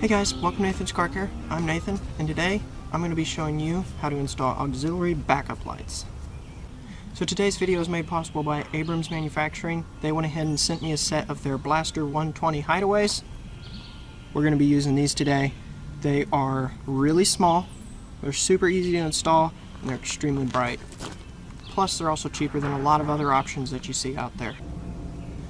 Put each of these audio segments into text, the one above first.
Hey guys, welcome to Nathan's Car Care. I'm Nathan, and today I'm going to be showing you how to install auxiliary backup lights. So today's video is made possible by Abrams Manufacturing. They went ahead and sent me a set of their Blaster 120 hideaways. We're going to be using these today. They are really small, they're super easy to install, and they're extremely bright. Plus they're also cheaper than a lot of other options that you see out there.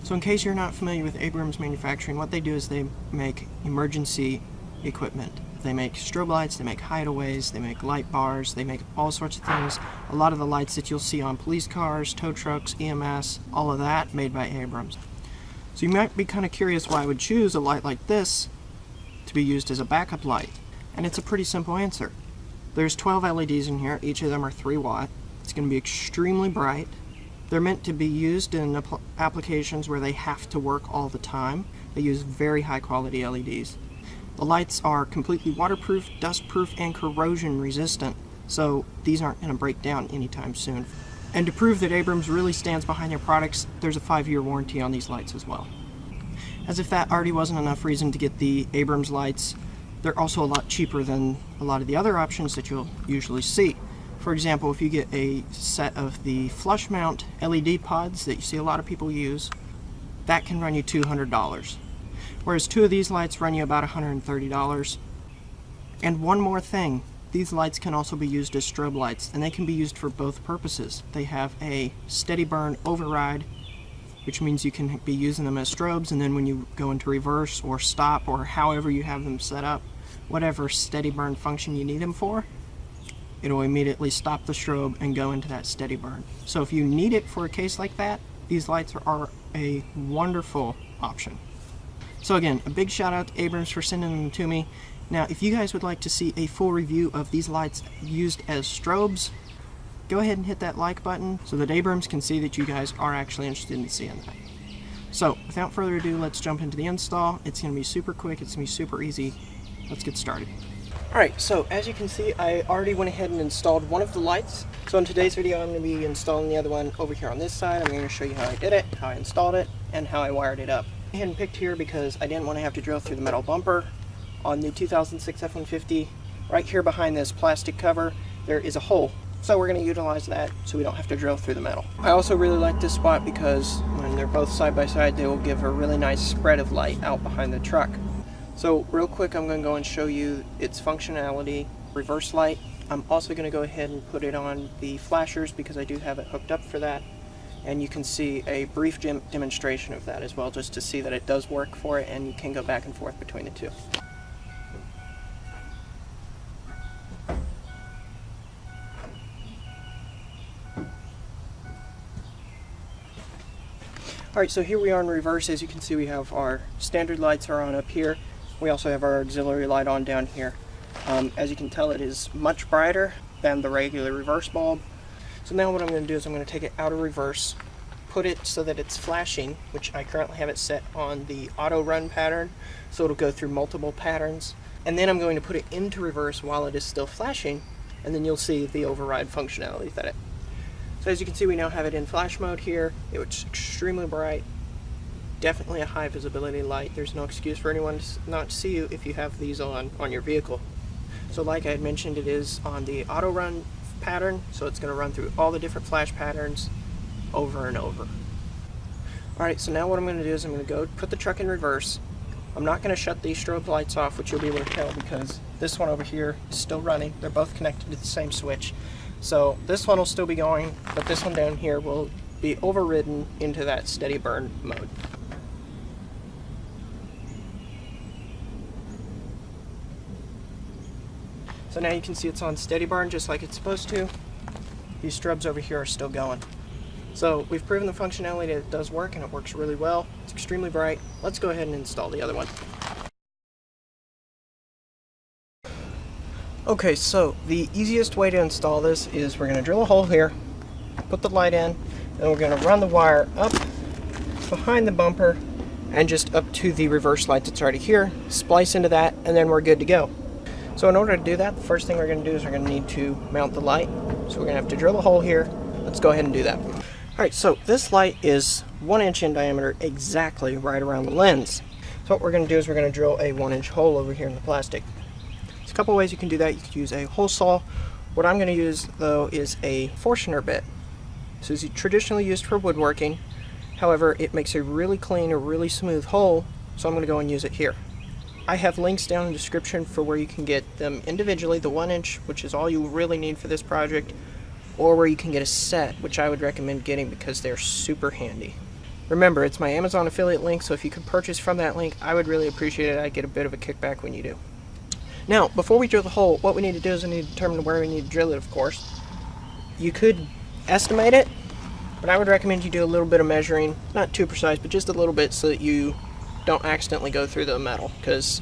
So in case you're not familiar with Abrams Manufacturing, what they do is they make emergency equipment. They make strobe lights, they make hideaways, they make light bars, they make all sorts of things. A lot of the lights that you'll see on police cars, tow trucks, EMS, all of that made by Abrams. So you might be kind of curious why I would choose a light like this to be used as a backup light. And it's a pretty simple answer. There's 12 LEDs in here, each of them are 3 watt. It's going to be extremely bright. They're meant to be used in applications where they have to work all the time. They use very high quality LEDs. The lights are completely waterproof, dustproof, and corrosion resistant, so these aren't going to break down anytime soon. And to prove that Abrams really stands behind their products, there's a 5-year warranty on these lights as well. As if that already wasn't enough reason to get the Abrams lights, they're also a lot cheaper than a lot of the other options that you'll usually see. For example, if you get a set of the flush mount LED pods that you see a lot of people use, that can run you $200. Whereas 2 of these lights run you about $130. And one more thing, these lights can also be used as strobe lights, and they can be used for both purposes. They have a steady burn override, which means you can be using them as strobes, and then when you go into reverse or stop or however you have them set up, whatever steady burn function you need them for, it'll immediately stop the strobe and go into that steady burn. So if you need it for a case like that, these lights are a wonderful option. So again, a big shout out to Abrams for sending them to me. Now if you guys would like to see a full review of these lights used as strobes, go ahead and hit that like button so that Abrams can see that you guys are actually interested in seeing that. So without further ado, let's jump into the install. It's going to be super quick, it's going to be super easy. Let's get started. Alright, so as you can see, I already went ahead and installed one of the lights. So in today's video, I'm going to be installing the other one over here on this side. I'm going to show you how I did it, how I installed it, and how I wired it up. I went ahead and picked here because I didn't want to have to drill through the metal bumper. On the 2006 F150, right here behind this plastic cover, there is a hole. So we're going to utilize that so we don't have to drill through the metal. I also really like this spot because when they're both side by side, they will give a really nice spread of light out behind the truck. So real quick, I'm going to go and show you its functionality, reverse light. I'm also going to go ahead and put it on the flashers because I do have it hooked up for that. And you can see a brief demonstration of that as well, just to see that it does work for it and you can go back and forth between the two. Alright, so here we are in reverse. As you can see, we have our standard lights are on up here. We also have our auxiliary light on down here. As you can tell, it is much brighter than the regular reverse bulb. So now what I'm going to do is I'm going to take it out of reverse, put it so that it's flashing, which I currently have it set on the auto run pattern, so it'll go through multiple patterns. And then I'm going to put it into reverse while it is still flashing, and then you'll see the override functionality that it. So as you can see, we now have it in flash mode here. It's extremely bright. Definitely a high visibility light. There's no excuse for anyone to not see you if you have these on your vehicle. So like I had mentioned, it is on the auto run pattern, so it's going to run through all the different flash patterns over and over. Alright, so now what I'm going to do is I'm going to go put the truck in reverse. I'm not going to shut these strobe lights off, which you'll be able to tell because this one over here is still running. They're both connected to the same switch. So this one will still be going, but this one down here will be overridden into that steady burn mode. So now you can see it's on steady burn just like it's supposed to. These strobes over here are still going. So we've proven the functionality that it does work, and it works really well. It's extremely bright. Let's go ahead and install the other one. Okay, so the easiest way to install this is we're going to drill a hole here, put the light in, and we're going to run the wire up behind the bumper and just up to the reverse light that's already here, splice into that, and then we're good to go. So in order to do that, the first thing we're going to do is we're going to need to mount the light. So we're going to have to drill a hole here. Let's go ahead and do that. Alright, so this light is 1 inch in diameter, exactly right around the lens. So So what we're going to do is we're going to drill a 1-inch hole over here in the plastic. There's a couple ways you can do that. You could use a hole saw. What I'm going to use though is a Forstner bit. This is traditionally used for woodworking. However, it makes a really clean, a really smooth hole, so I'm going to go and use it here. I have links down in the description for where you can get them individually, the 1-inch, which is all you really need for this project, or where you can get a set, which I would recommend getting because they're super handy. Remember, it's my Amazon affiliate link, so if you could purchase from that link, I would really appreciate it. I get a bit of a kickback when you do. Now, before we drill the hole, what we need to do is we need to determine where we need to drill it, of course. You could estimate it, but I would recommend you do a little bit of measuring, not too precise, but just a little bit so that you don't accidentally go through the metal, because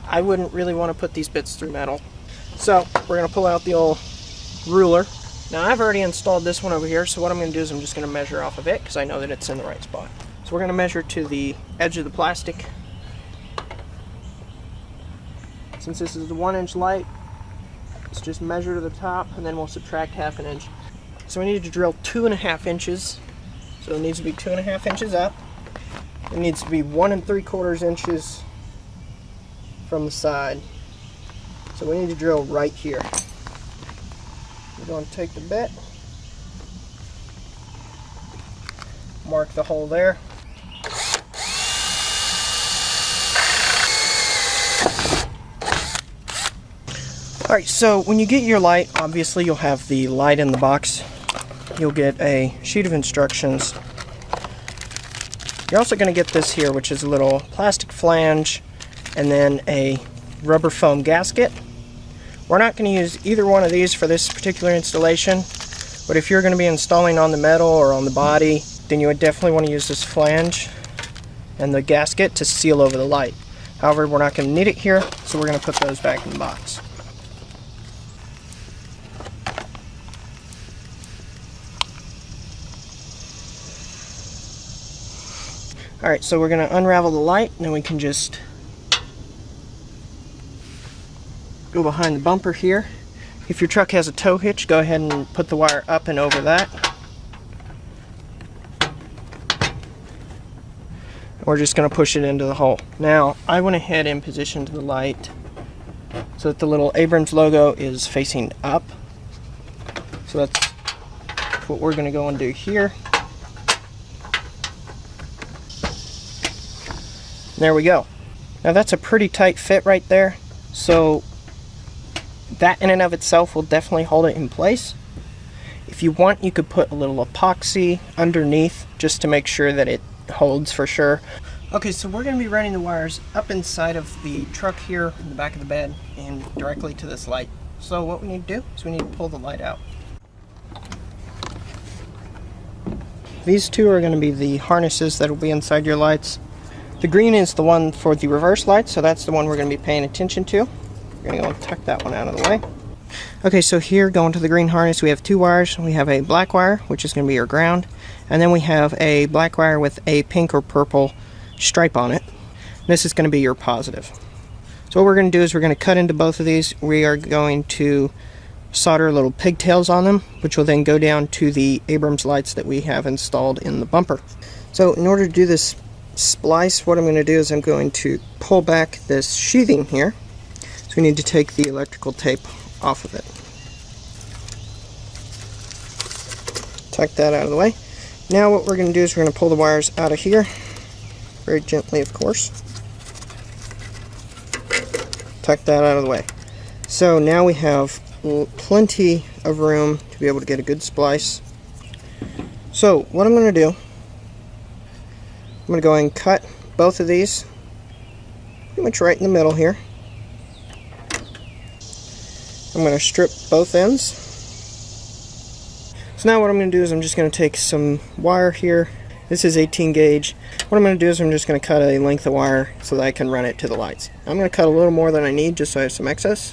I wouldn't really want to put these bits through metal. So we're going to pull out the old ruler. Now I've already installed this one over here, so what I'm going to do is I'm just going to measure off of it because I know that it's in the right spot. So we're going to measure to the edge of the plastic. Since this is the 1-inch light, let's just measure to the top and then we'll subtract ½ an inch. So we need to drill 2½ inches. So it needs to be 2½ inches up. It needs to be 1 3/4 inches from the side. So we need to drill right here. We're going to take the bit, mark the hole there. Alright, so when you get your light, obviously you'll have the light in the box. You'll get a sheet of instructions. You're also going to get this here, which is a little plastic flange and then a rubber foam gasket. We're not going to use either one of these for this particular installation, but if you're going to be installing on the metal or on the body, then you would definitely want to use this flange and the gasket to seal over the light. However, we're not going to need it here, so we're going to put those back in the box. Alright, so we're going to unravel the light, and then we can just go behind the bumper here. If your truck has a tow hitch, go ahead and put the wire up and over that. We're just going to push it into the hole. Now, I went ahead and positioned the light so that the little Abrams logo is facing up. So that's what we're going to go and do here. There we go. Now that's a pretty tight fit right there, so that in and of itself will definitely hold it in place. If you want, you could put a little epoxy underneath just to make sure that it holds for sure. Okay, so we're going to be running the wires up inside of the truck here in the back of the bed and directly to this light. So what we need to do is we need to pull the light out. These two are going to be the harnesses that will be inside your lights. The green is the one for the reverse light, so that's the one we're going to be paying attention to. We're going to go and tuck that one out of the way. Okay, so here going to the green harness, we have two wires. We have a black wire, which is going to be your ground, and then we have a black wire with a pink or purple stripe on it. This is going to be your positive. So what we're going to do is we're going to cut into both of these. We are going to solder little pigtails on them, which will then go down to the Abrams lights that we have installed in the bumper. So in order to do this splice, what I'm going to do is I'm going to pull back this sheathing here. So we need to take the electrical tape off of it. Tuck that out of the way. Now what we're going to do is we're going to pull the wires out of here, very gently of course. Tuck that out of the way. So now we have plenty of room to be able to get a good splice. So what I'm going to do, I'm going to go and cut both of these pretty much right in the middle here. I'm going to strip both ends. So now what I'm going to do is I'm just going to take some wire here. This is 18 gauge. What I'm going to do is I'm just going to cut a length of wire so that I can run it to the lights. I'm going to cut a little more than I need just so I have some excess.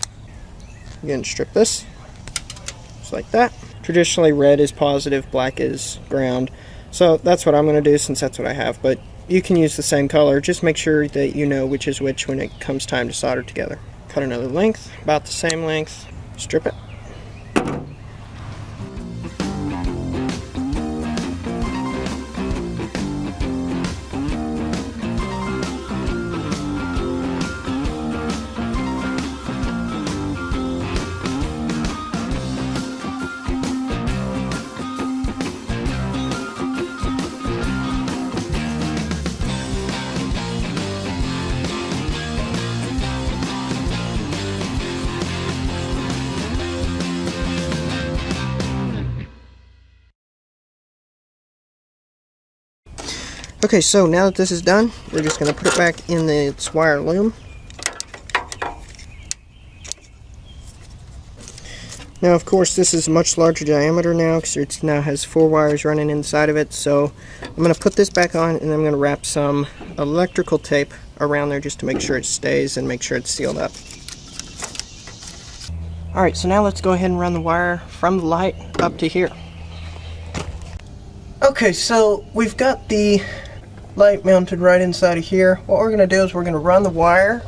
Again, strip this just like that. Traditionally red is positive, black is ground. So that's what I'm going to do since that's what I have, but you can use the same color. Just make sure that you know which is which when it comes time to solder together. Cut another length, about the same length, strip it. Okay, so now that this is done, we're just going to put it back in the wire loom. Now, of course, this is a much larger diameter now because it now has 4 wires running inside of it. So I'm going to put this back on, and then I'm going to wrap some electrical tape around there just to make sure it stays and make sure it's sealed up. Alright, so now let's go ahead and run the wire from the light up to here. Okay, so we've got the light mounted right inside of here. What we're going to do is we're going to run the wire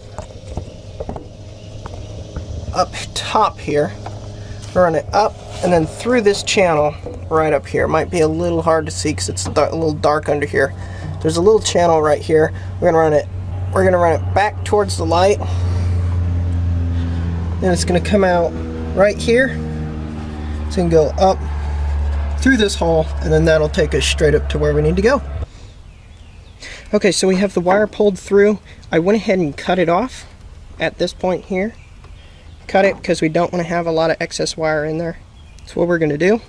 up top here. Run it up and then through this channel right up here. Might be a little hard to see because it's a little dark under here. There's a little channel right here. We're gonna run it back towards the light. Then it's gonna come out right here. It's gonna go up through this hole, and then that'll take us straight up to where we need to go. Okay, so we have the wire pulled through. I went ahead and cut it off at this point here. Cut it because we don't want to have a lot of excess wire in there. So what we're going to do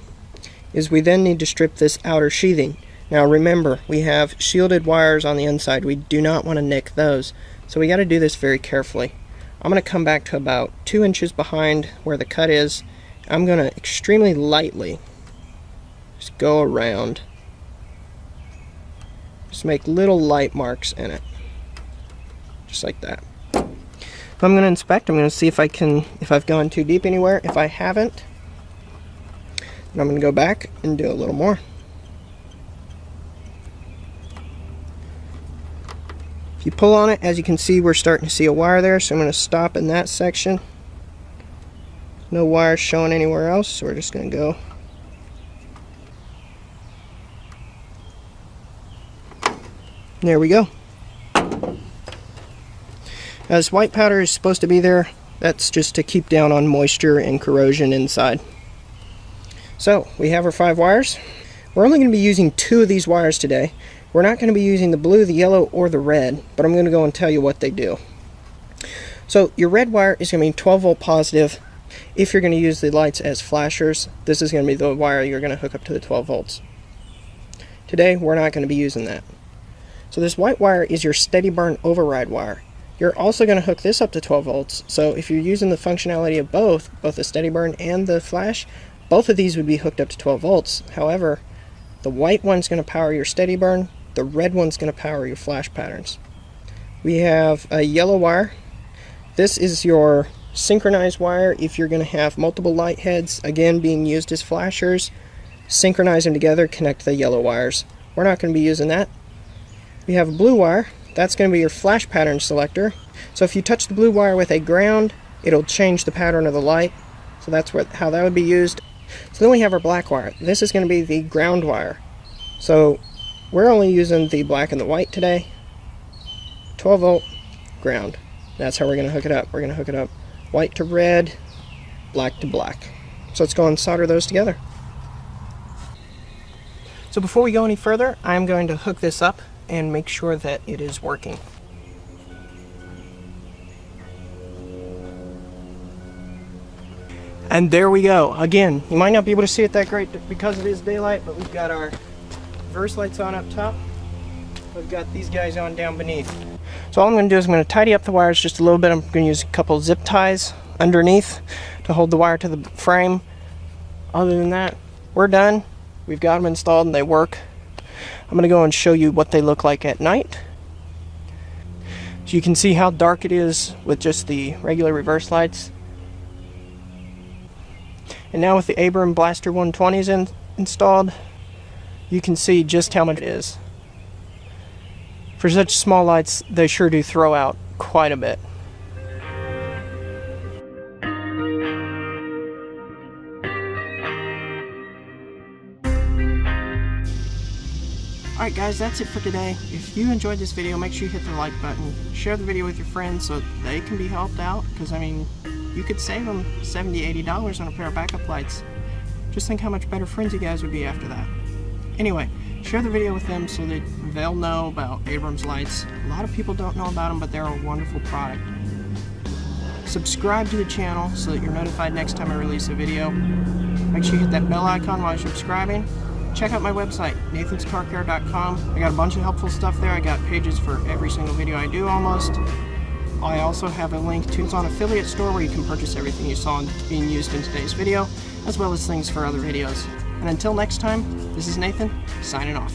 is we then need to strip this outer sheathing. Now remember, we have shielded wires on the inside. We do not want to nick those. So we got to do this very carefully. I'm going to come back to about 2 inches behind where the cut is. I'm going to extremely lightly just go around. Just make little light marks in it. Just like that. I'm going to inspect. I'm going to see if I've gone too deep anywhere. If I haven't, then I'm going to go back and do a little more. If you pull on it, as you can see, we're starting to see a wire there, so I'm going to stop in that section. No wire showing anywhere else, so we're just going to go. There we go. As white powder is supposed to be there, that's just to keep down on moisture and corrosion inside. So we have our 5 wires. We're only going to be using 2 of these wires today. We're not going to be using the blue, the yellow, or the red, but I'm going to go and tell you what they do. So your red wire is going to be 12 volt positive. If you're going to use the lights as flashers, this is going to be the wire you're going to hook up to the 12 volts. Today we're not going to be using that. So this white wire is your steady burn override wire. You're also going to hook this up to 12 volts, so if you're using the functionality of both the steady burn and the flash, both of these would be hooked up to 12 volts. However, the white one's going to power your steady burn, the red one's going to power your flash patterns. We have a yellow wire. This is your synchronized wire if you're going to have multiple light heads, again being used as flashers. Synchronize them together, connect the yellow wires. We're not going to be using that. We have a blue wire. That's going to be your flash pattern selector. So if you touch the blue wire with a ground, it'll change the pattern of the light. So that's how that would be used. So then we have our black wire. This is going to be the ground wire. So we're only using the black and the white today. 12 volt ground. That's how we're going to hook it up. We're going to hook it up white to red, black to black. So let's go and solder those together. So before we go any further, I'm going to hook this up and make sure that it is working. And there we go. Again, you might not be able to see it that great because it is daylight, but we've got our reverse lights on up top. We've got these guys on down beneath. So all I'm going to do is I'm going to tidy up the wires just a little bit. I'm going to use a couple zip ties underneath to hold the wire to the frame. Other than that, we're done. We've got them installed and they work. I'm going to go and show you what they look like at night. So you can see how dark it is with just the regular reverse lights. And now with the Abram Blaster 120s installed, you can see just how much it is. For such small lights, they sure do throw out quite a bit. Alright guys, that's it for today. If you enjoyed this video, make sure you hit the like button. Share the video with your friends so they can be helped out. Because, I mean, you could save them $70, $80 on a pair of backup lights. Just think how much better friends you guys would be after that. Anyway, share the video with them so that they'll know about Abrams lights. A lot of people don't know about them, but they're a wonderful product. Subscribe to the channel so that you're notified next time I release a video. Make sure you hit that bell icon while you're subscribing. check out my website, nathanscarcare.com. I got a bunch of helpful stuff there. I got pages for every single video I do almost. I also have a link to Amazon affiliate store where you can purchase everything you saw being used in today's video, as well as things for other videos. And until next time, this is Nathan, signing off.